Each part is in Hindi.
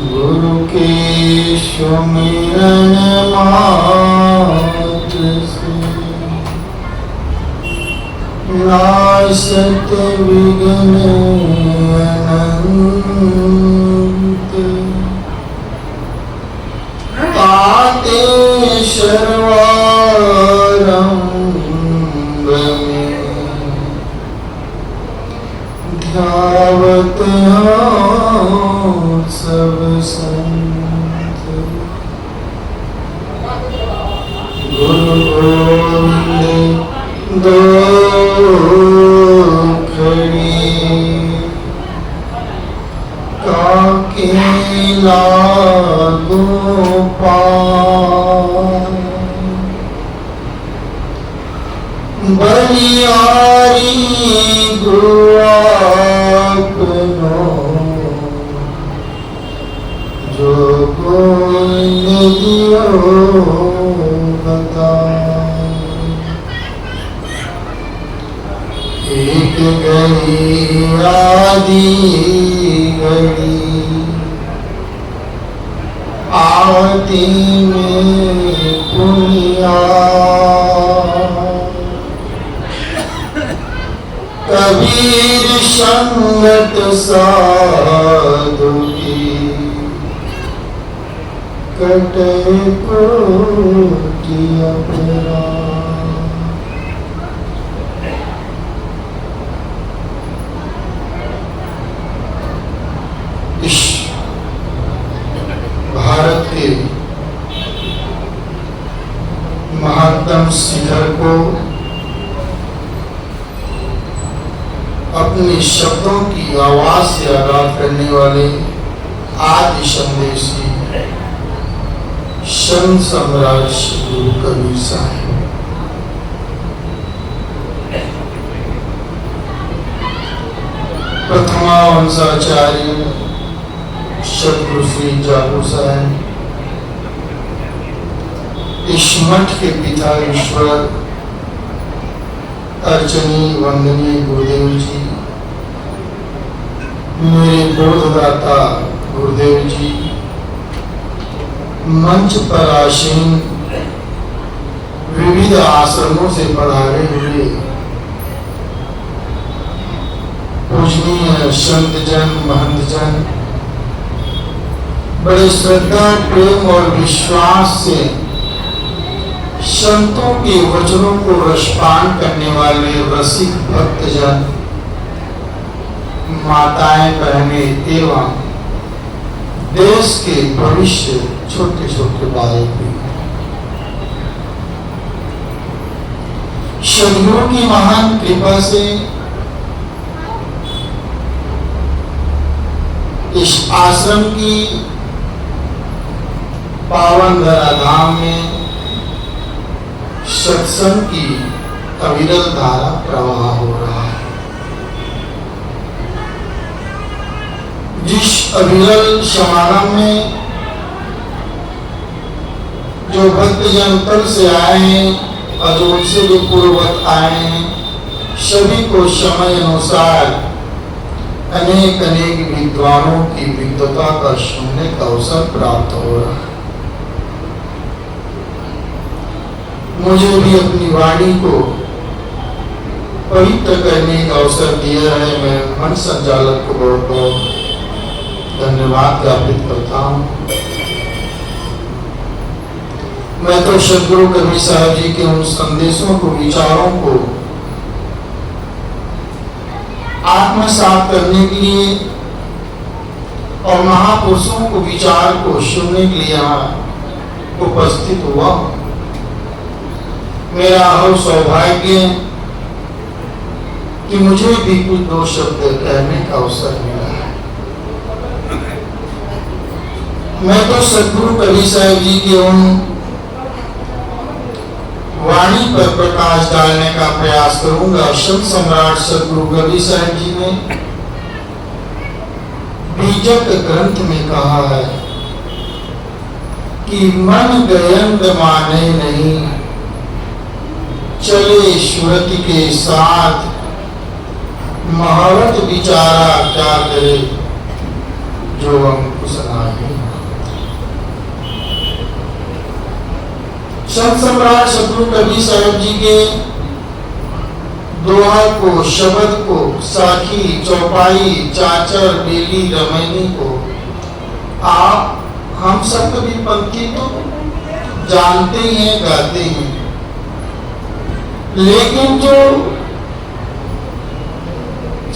गुरु के सुमिरन मात्र से नाशत विघ्न अनंत। आते सर्वारंभ में ध्यावत सब संत। गुरु गोविंद दो खड़ी काके लागो पार। बलियारी गुरु आपनो जो गोविंद दियो बताए। एक घड़ी आदि घड़ी आरती में पुनिया। कबीर संगत साधु की कटे कोटि अपराध। इस भारत के महानतम शिखर को अपने शब्दों की आवाज से आगाज करने वाले आदि संदेशी संत सम्राट श्री गुरु कबीर साहब प्रथमा वंशाचार्य सतगुरु श्री जागू साहब, इस मठ के पिता ईश्वर अर्चनी वंदनीय गुरुदेव जी, मेरे बोधदाता गुरुदेव जी, मंच पर आसीन विविध आश्रमों से पधारे हुए पूजनीय संत जन, महंत जन, बड़े श्रद्धा, प्रेम और विश्वास से संतों के वचनों को रसपान करने वाले रसिक भक्तजन, माताएं, बहनें एवं देश के भविष्य छोटे छोटे बालक भी, सद्गुरु की महान कृपा से इस आश्रम की पावन धरा धाम में सत्संग की अविरल धारा प्रवाह हो रहा है। जिस अविरल समागम में जो भक्तजन तल से आए हैं और जो उनसे भी पूर्ववत आए हैं, सभी को समय अनुसार अनेक अनेक विद्वानों की विद्वता का सुनने का अवसर प्राप्त हो रहा है। मुझे भी अपनी वाणी को पवित्र करने का अवसर दिया है। मैं मंच संचालक को बहुत बहुत धन्यवाद ज्ञापित करता हूँ। मैं तो सद्गुरु कबीर साहब जी के उन संदेशों को, विचारों को आत्मसात करने के लिए और महापुरुषों को विचार को सुनने के लिए यहाँ उपस्थित हुआ। मेरा हर सौभाग्य कि मुझे भी कुछ दो शब्द कहने का अवसर मिला है। मैं तो सद्गुरु कबीर साहब जी के उन वाणी पर प्रकाश डालने का प्रयास करूंगा। संत सम्राट सद्गुरु कबीर साहब जी ने बीजक ग्रंथ में कहा है कि मन गयंद माने नहीं, चले सुरति के साथ महारत विचारा क्या करे, जो अंकुश नाही। संत सम्राट सतगुरु कबीर साहब जी के दोहा को, शब्द को, साखी, चौपाई, चाचर, बेली, रमैनी को आप हम सब कभी पंक्ति तो जानते ही हैं, गाते हैं, लेकिन जो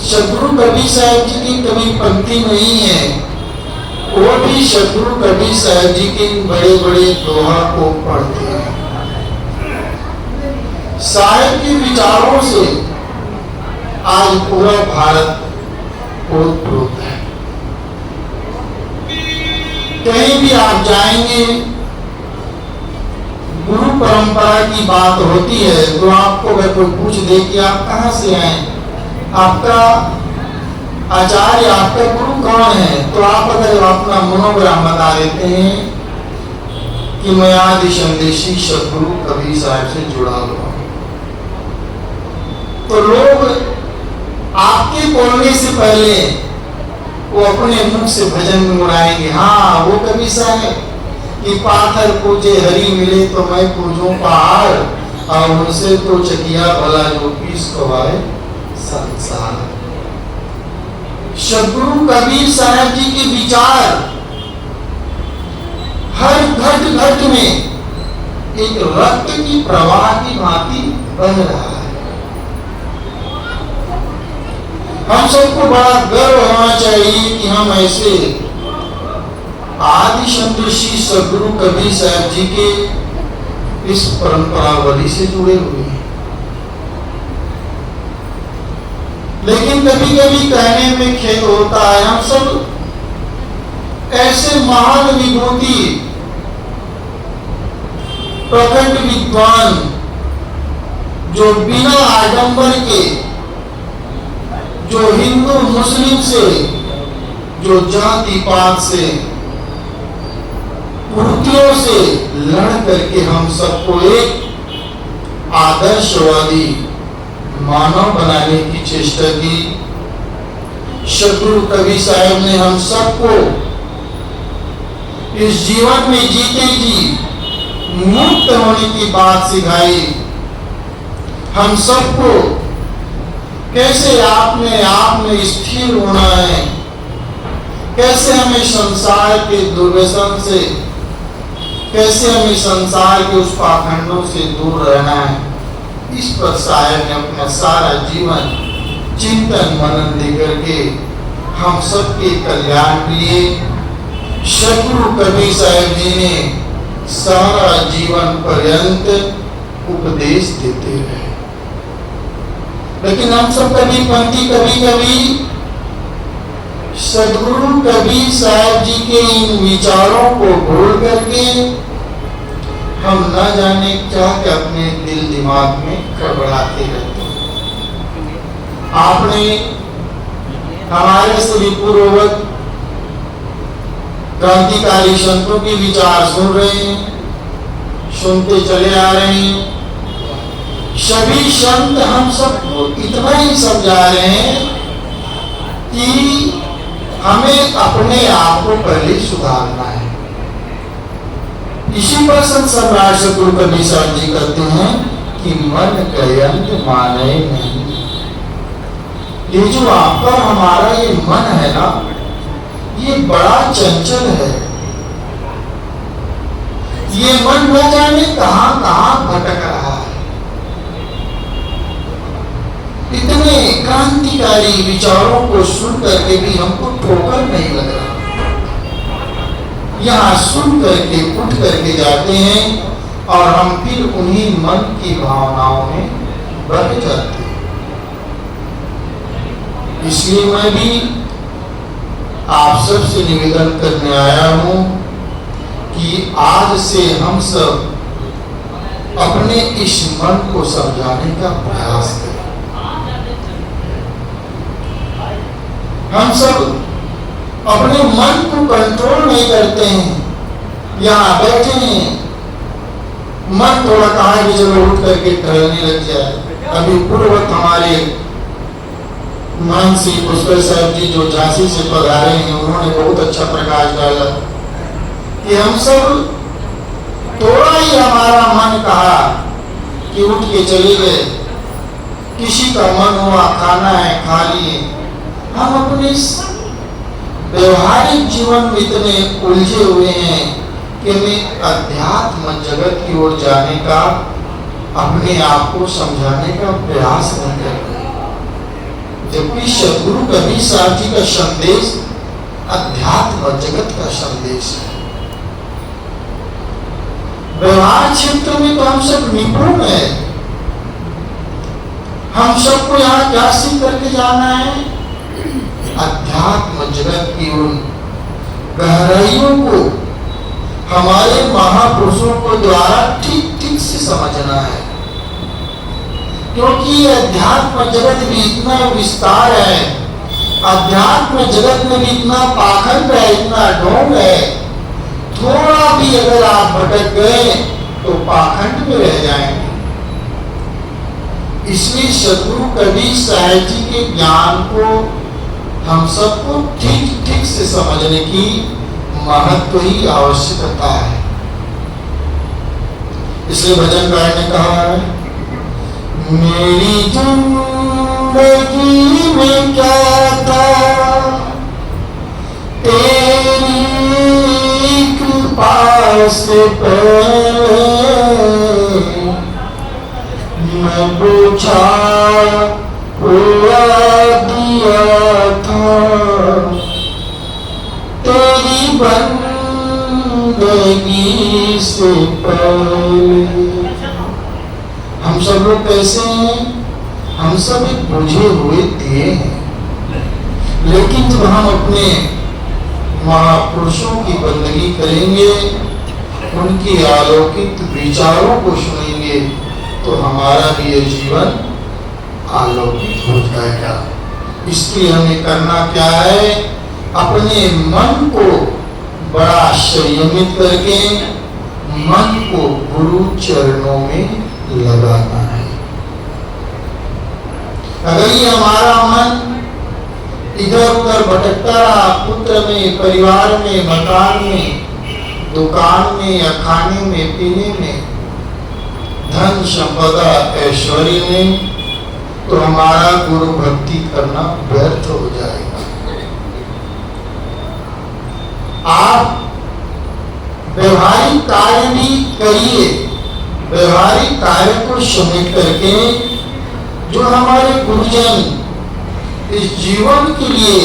सतगुरु कबीर साहब जी की कभी पंक्ति नहीं है, वो भी सतगुरु कबीर साहब जी के बड़े बड़े दोहा को पढ़ते हैं। साहब के विचारों से आज पूरा भारत ओतप्रोत है। कहीं भी आप जाएंगे, गुरु परंपरा की बात होती है तो आपको अगर कोई पूछ दे कि आप कहां से आए, आपका आचार्य, आपका गुरु कौन है, तो आप अगर अपना मनोग्राम बता देते हैं कि मैं आदि संदेशी सतगुरु कबीर साहब से जुड़ा हुआ, तो लोग आपके बोलने से पहले वो अपने मुख से भजन गुनगुनाएंगे। हाँ, वो कबीर साहब कि पाथर पूजे हरि मिले तो मैं पूजूं पहाड़, और उनसे तो चकिया भला जो पीस कवाए संसार। सतगुरु कबीर साहब जी के विचार हर घट घट में एक रक्त की प्रवाह की भांति बह रहा है। हम सबको बड़ा गर्व होना चाहिए कि हम ऐसे आदि संदेशी सतगुरु कबीर साहब जी के इस परंपरावली से जुड़े हुए हैं। लेकिन कभी कभी कहने में खेद होता है, हम सब ऐसे महान विभूति, प्रखंड विद्वान, जो बिना आडंबर के, जो हिंदू मुस्लिम से, जो जाति पात से, कुर्तियों से लड़ करके हम सबको एक आदर्शवादी मानव बनाने की चेष्टा की। सतगुरु कबीर साहब ने हम सबको इस जीवन में जीते जी मुक्त होने की बात सिखाई। हम सबको कैसे आपने आप में स्थिर होना है, कैसे हमें संसार के दुर्व्यसन से, कैसे हमें संसार के उस पाखंडों से दूर रहना है, इस पर साहब ने अपना सारा जीवन चिंतन मनन देकर के हम सबके कल्याण के लिए सतगुरु कबीर साहब जी ने सारा जीवन पर्यंत उपदेश देते रहे। लेकिन हम सब कभी कभी सतगुरु कबीर साहब जी के इन विचारों को भूल करके हम न जाने क्या क्या अपने दिल दिमाग में गड़बड़ाते रहते हैं। आपने हमारे सभी पूर्ववत क्रांतिकारी संतों के विचार सुन रहे हैं, सुनते चले आ रहे हैं। सभी संत हम सबको इतना ही समझा रहे हैं कि हमें अपने आप को पहले सुधारना है। इसी पर संत सम्राट सतगुरु कबीर साहब जी कहते हैं कि मन कयंत माने नहीं। ये जो आपका हमारा ये मन है ना, ये बड़ा चंचल है। ये मन न जाने कहां कहां भटक रहा है। इतने क्रांतिकारी विचारों को सुन करके भी हमको ठोकर नहीं लग रहा। यहाँ सुन करके उठ करके जाते हैं और हम फिर उन्हीं मन की भावनाओं में बह जाते हैं। इसलिए मैं भी आप सबसे निवेदन करने आया हूं कि आज से हम सब अपने इस मन को समझाने का प्रयास करें। हम सब अपने मन को कंट्रोल नहीं करते हैं। यहाँ बैठे हैं, मन थोड़ा कहा कि चलो उठ करके टहलने लग जाए। अभी पूर्ववत हमारे महंत श्री पुष्कर साहब जी जो झांसी से पधारे हैं, उन्होंने बहुत अच्छा प्रकाश डाला कि हम सब थोड़ा ही हमारा मन कहा कि उठ के चले गए, किसी का मन हुआ खाना है खा लिए। हम अपने व्यवहारिक जीवन में इतने उलझे हुए हैं कि हमें अध्यात्म जगत की ओर जाने का, अपने आप को समझाने का प्रयास नहीं करते। जबकि सद्गुरु कबीर साहब जी का संदेश अध्यात्म जगत का संदेश है। व्यवहार क्षेत्र में तो हम सब निपुण है। हम सबको यहाँ क्या सीख करके जाना है? अध्यात्म जगत की उन गहराइयों को हमारे महापुरुषों को द्वारा ठीक ठीक से समझना है, क्योंकि अध्यात्म जगत में इतना विस्तार है, अध्यात्म जगत में भी इतना पाखंड है, इतना ढोंग है। थोड़ा भी अगर आप भटक गए तो पाखंड में रह जाएंगे। इसलिए सद्गुरु कबीर साहब जी के ज्ञान को हम सबको ठीक ठीक से समझने की महत्व ही आवश्यकता है। इसलिए भजनकार ने कहा है, मेरी जिंदगी में क्या था तेरी कृपा से पहले, मैं पूछा हुआ दिया था तेरी बंदगी से पहले। हम सब लोग कैसे हैं? हम सब एक बुझे हुए दिए हैं, लेकिन जब हम अपने महापुरुषों की बंदगी करेंगे, उनके अलौकिक विचारों को सुनेंगे, तो हमारा भी ये जीवन अलौकिक हो जाएगा। इसलिए हमें करना क्या है? अपने मन को बड़ा संयमित करके मन को गुरु चरणों में लगाना है। अगर ये हमारा मन इधर उधर भटकता रहा, पुत्र में, परिवार में, मकान में, दुकान में या खाने में, पीने में, धन संपदा ऐश्वर्य में, तो हमारा गुरु भक्ति करना व्यर्थ हो जाएगा। आप व्यवहारिक कार्य भी करिए, व्यवहारिक कार्य को समेट करके जो हमारे गुरुजन इस जीवन के लिए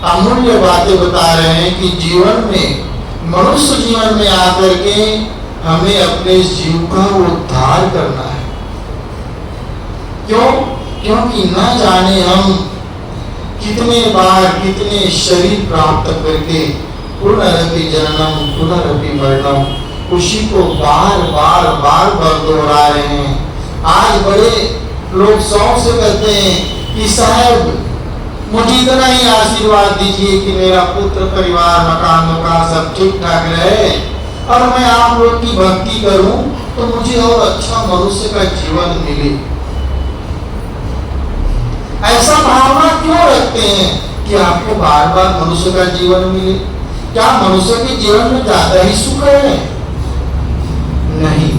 अमूल्य बातें बता रहे हैं कि जीवन में, मनुष्य जीवन में आकर के हमें अपने जीव का उद्धार करना है। क्यों? क्योंकि न जाने हम कितने बार कितने शरीर प्राप्त करके पुनरपि जननम पुनरपि मरणम उसी को बार बार बार बार दोहरा रहे हैं। आज बड़े लोग शौक से कहते हैं कि साहब मुझे इतना ही आशीर्वाद दीजिए कि मेरा पुत्र, परिवार, मकान दुकान सब ठीक ठाक रहे और मैं आप लोग की भक्ति करूं तो मुझे और अच्छा मनुष्य का जीवन मिले। ऐसा भावना क्यों रखते हैं कि आपको बार बार मनुष्य का जीवन मिले? क्या मनुष्य के जीवन में ज्यादा ही सुख है? नहीं।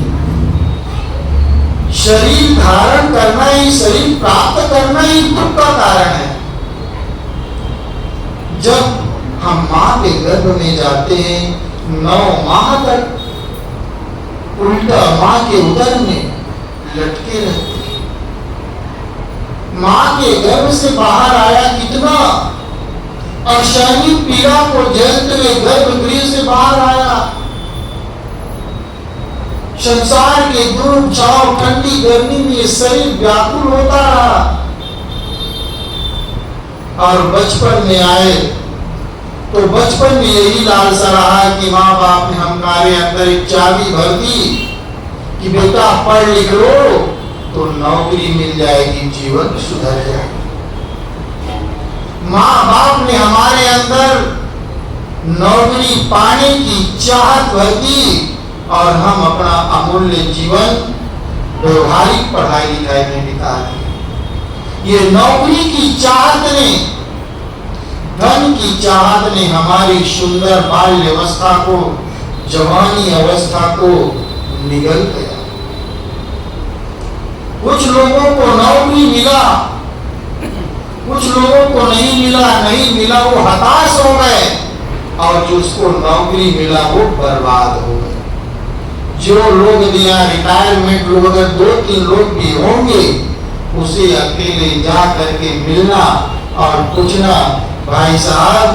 शरीर धारण करना ही, शरीर प्राप्त करना ही दुख का कारण है। जब हम मां के गर्भ में जाते हैं, 9 माह तक उल्टा मां के उदर में लटके रहते हैं। मां के गर्भ से बाहर आया कितना असहनीय पीड़ा को झेलते हुए गर्भगृह से बाहर आया। संसार के धूप छाव ठंडी गर्मी में शरीर व्याकुल होता रहा और बचपन में आए तो बचपन में यही लालसा रहा कि माँ बाप ने हमारे अंदर एक चाबी भर दी कि बेटा पढ़ लिख लो तो नौकरी मिल जाएगी, जीवन सुधर जाएगा। माँ बाप ने हमारे अंदर नौकरी पाने की चाहत भर दी और हम अपना अमूल्य जीवन व्यवहारिक पढ़ाई लिखाई में बिता दिए। ये नौकरी की चाहत ने, धन की चाहत ने हमारी सुंदर बाल्य अवस्था को, जवानी अवस्था को निगल गया। कुछ लोगों को नौकरी मिला, कुछ लोगों को नहीं मिला वो हताश हो गए, और जिसको नौकरी मिला वो बर्बाद हो गए। जो लोग दिया रिटायरमेंट लोग अगर 2-3 लोग भी होंगे, उसे अकेले जा करके मिलना और पूछना, भाई साहब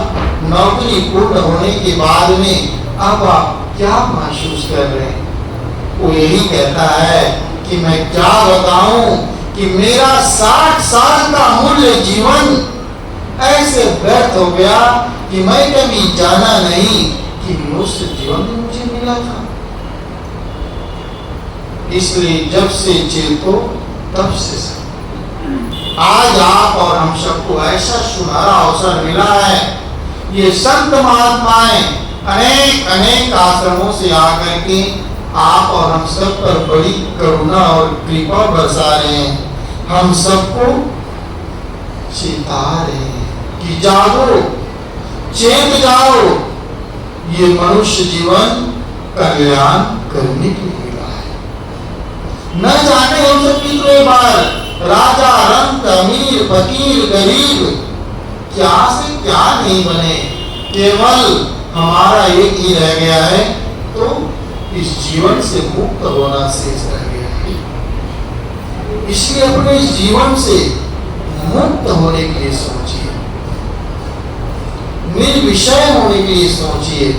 नौकरी पूर्ण होने के बाद में अब आप क्या महसूस कर रहे हैं? वो यही कहता है कि मैं क्या बताऊं कि मेरा 60 साल का मूल्य जीवन ऐसे व्यर्थ हो गया कि मैं कभी जाना नहीं कि मनुष्य जीवन में मुझे मिला था। इसलिए जब से चेतो तब से आज आप और हम सबको ऐसा सुनहरा अवसर मिला है। ये संत महात्माएं अनेक आश्रमों से आकर के आप और हम सब पर बड़ी करुणा और कृपा बरसा रहे हैं, हम सबको चेता रहे हैं कि जागो, चेत जाओ, ये मनुष्य जीवन कल्याण करने के लिए मिला है। न जाने हम सब कितने बार राजा, रंक, अमीर, फकीर, गरीब, क्या से क्या नहीं बने, केवल हमारा एक ही रह गया है, तो इस जीवन से मुक्त होना शेष रह गया है। इसलिए अपने इस जीवन से मुक्त होने के लिए सोचिए, निर्विषय होने के लिए सोचिए।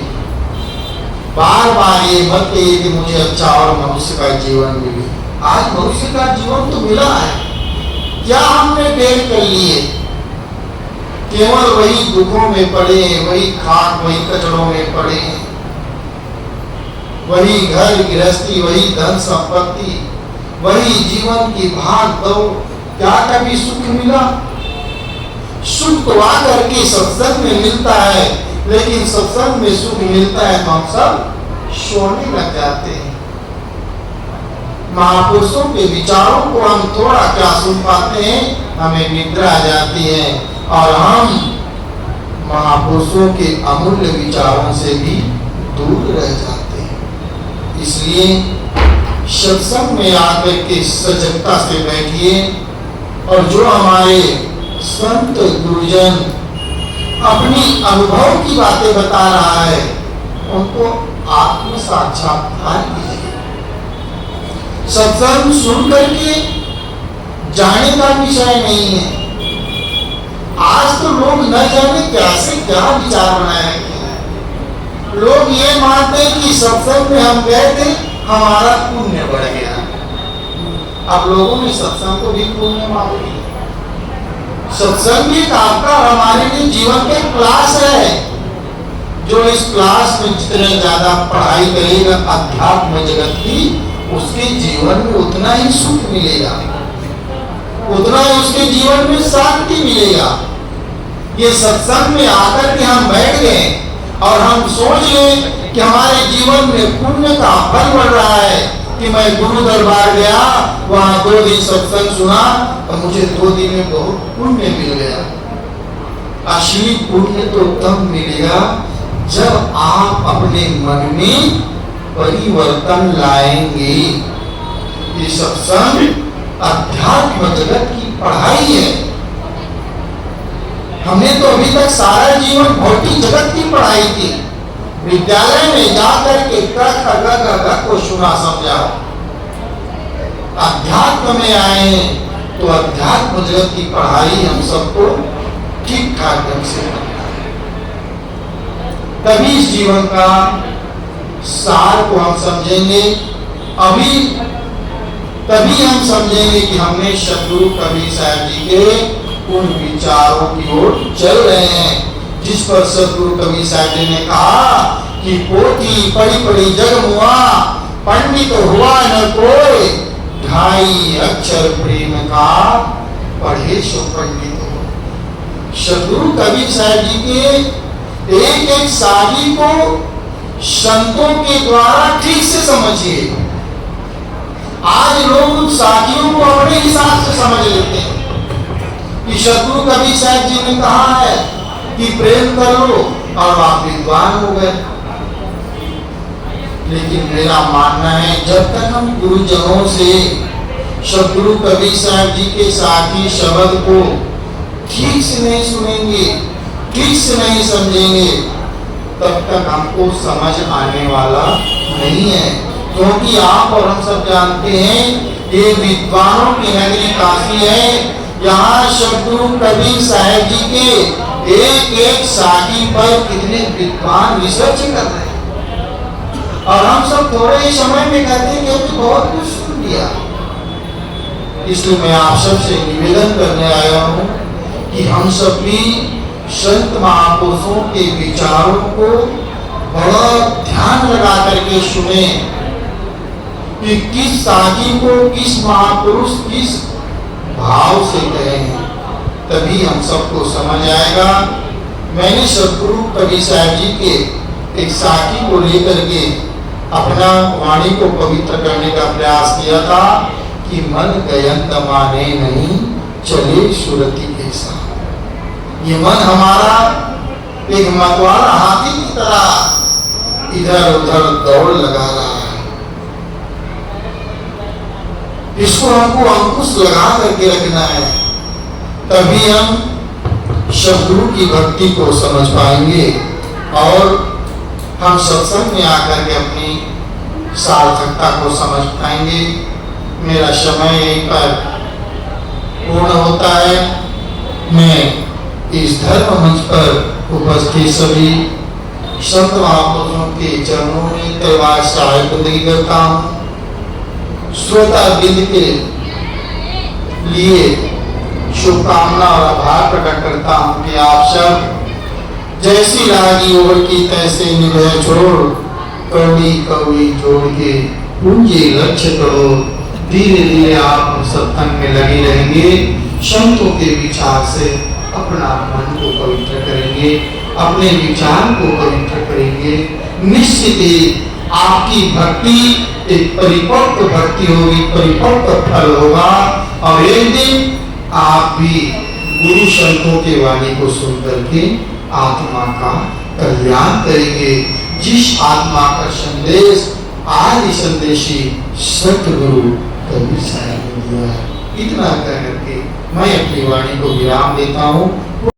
बार बार ये मत कहिए कि मुझे अच्छा और मनुष्य का जीवन मिले। आज मनुष्य का जीवन तो मिला है, क्या हमने ढेर कर लिए? केवल वही दुखों में पड़े, वही खाक, वही कचड़ों में पड़े, वही घर गृहस्थी, वही धन संपत्ति, वही जीवन की भाग दौड़। क्या कभी सुख मिला? सुख तो आकर के सत्संग में मिलता है, लेकिन सत्संग में सुख मिलता है तो हम सब सोने लग जाते हैं। महापुरुषों के विचारों को हम थोड़ा क्या सुन पाते हैं, हमें निद्रा आ जाती है और हम महापुरुषों के अमूल्य विचारों से भी दूर रह जाते हैं। इसलिए सत्संग में आकर के सजगता से बैठिए और जो हमारे संत गुरुजन अपनी अनुभव की बातें बता रहा है उनको आत्म साक्षात्कार कीजिए। सत्संग सुन करके जाने का विषय नहीं है। आज तो लोग न जाने कैसे क्या विचार बनाए हैं। लोग ये मानते हैं कि सत्संग में हम गए थे, हमारा पुण्य बढ़ गया। अब लोगों ने सत्संग को भी पुण्य मान लिया। सत्संग एक आपका हमारे लिए जीवन के क्लास है। जो इस क्लास में जितने ज्यादा पढ़ाई करेगा अध्यात्म जगत की, उसके जीवन में उतना ही सुख मिलेगा, उतना ही उसके जीवन में शांति मिलेगा। ये सत्संग में आकर के हम बैठ गए और हम सोच लें कि हमारे जीवन में पुण्य का फल बढ़ रहा है कि मैं गुरु दरबार गया, वहां 2 दिन सत्संग सुना और मुझे 2 दिन में बहुत पुण्य मिल गया। असली पुण्य तो तब मिलेगा जब आप अपने मन में परिवर्तन लाएंगे। ये सत्संग अध्यात्म जगत की पढ़ाई है। हमने तो अभी तक सारा जीवन भौतिक जगत की पढ़ाई की। विद्यालय में जाकर के क ख को सुना समझा। अध्यात्म में आए तो अध्यात्म जगत की पढ़ाई हम सबको ठीक ठाक ढंग से करना है। तभी इस जीवन का सार को हम समझेंगे। अभी तभी हम समझेंगे कि हमने सद्गुरु कबीर साहब जी के उन विचारों की ओर चल रहे हैं जिस पर सद्गुरु कबीर साहब जी ने कहा कि पोथी पढ़ी पढ़ी जग मुआ, पंडित हुआ न कोई, 2.5 अक्षर प्रेम का पढ़े सो पंडित हो। सद्गुरु कबीर साहब जी के एक एक शादी को संतों के द्वारा ठीक से समझिए। आज लोग उन साथियों को अपने हिसाब से समझ लेते हैं। कि शत्रु कबीर साहब जी ने कहा है कि प्रेम कर लो और आप विद्वान हो गए। लेकिन मेरा मानना है जब तक हम गुरुजनों से सतगुरु कबीर साहब जी के साथी शब्द को ठीक से नहीं सुनेंगे, ठीक से नहीं समझेंगे, तब तक हमको समझ आने वाला नहीं है। क्योंकि आप और हम सब जानते हैं ये विद्वानों की नगरी काशी है। यहाँ सतगुरु कबीर साहब जी के एक एक साथी पर कितने विद्वान रिसर्च कर रहे हैं और हम सब थोड़े ही समय में कहते हैं कि बहुत कुछ सुन लिया। इसलिए मैं आप सबसे निवेदन करने आया हूँ कि हम सब भी संत महापुरुषों के विचारों को बड़ा ध्यान लगा करके सुने कि किस साथी को किस महापुरुष किस भाव से कहें, तभी हम सबको समझ आएगा। मैंने सतगुरु कबीर साहब जी के एक साथी को लेकर के अपना वाणी को पवित्र करने का प्रयास किया था कि मन गयंत माने नहीं चले सुरति के साथ। ये मन हमारा एक मतवाला हाथी की तरह इधर उधर दौड़ लगा रहा है। इसको हमको अंकुश लगा करके रखना है, तभी हम सतगुरु की भक्ति को समझ पाएंगे और हम सत्संग में आकर के अपनी सार्थकता को समझ पाएंगे। मेरा समय यहीं पर पूर्ण होता है। मैं इस धर्म मंच पर उपस्थित सभी संत महापुरुषों के चरणों में त्योहार सहायक बंदगी करता हूँ। श्रोता बिंद के लिए शुभकामना और आभार प्रकट करता हूँ कि आप सब जैसी लागी ओर की तैसे निभय छोड़ कौड़ी कौड़ी जोड़ के पूंजी लक्ष्य करो। धीरे धीरे आप सत्संग में लगे रहेंगे, संतों के विचार से अपना मन को पवित्र करेंगे, अपने विचार को पवित्र करेंगे। निश्चित ही आपकी भक्ति एक परिपक्व भक्ति होगी, परिपक्व फल होगा और एक दिन आप भी गुरु संतों के वाणी को सुन करके आत्मा का कल्याण करेंगे। जिस आत्मा का संदेश आदि संदेशी सतगुरु कबीर साहब ने दिया है। इतना कह करके मैं अपनी वाणी को विराम देता हूँ।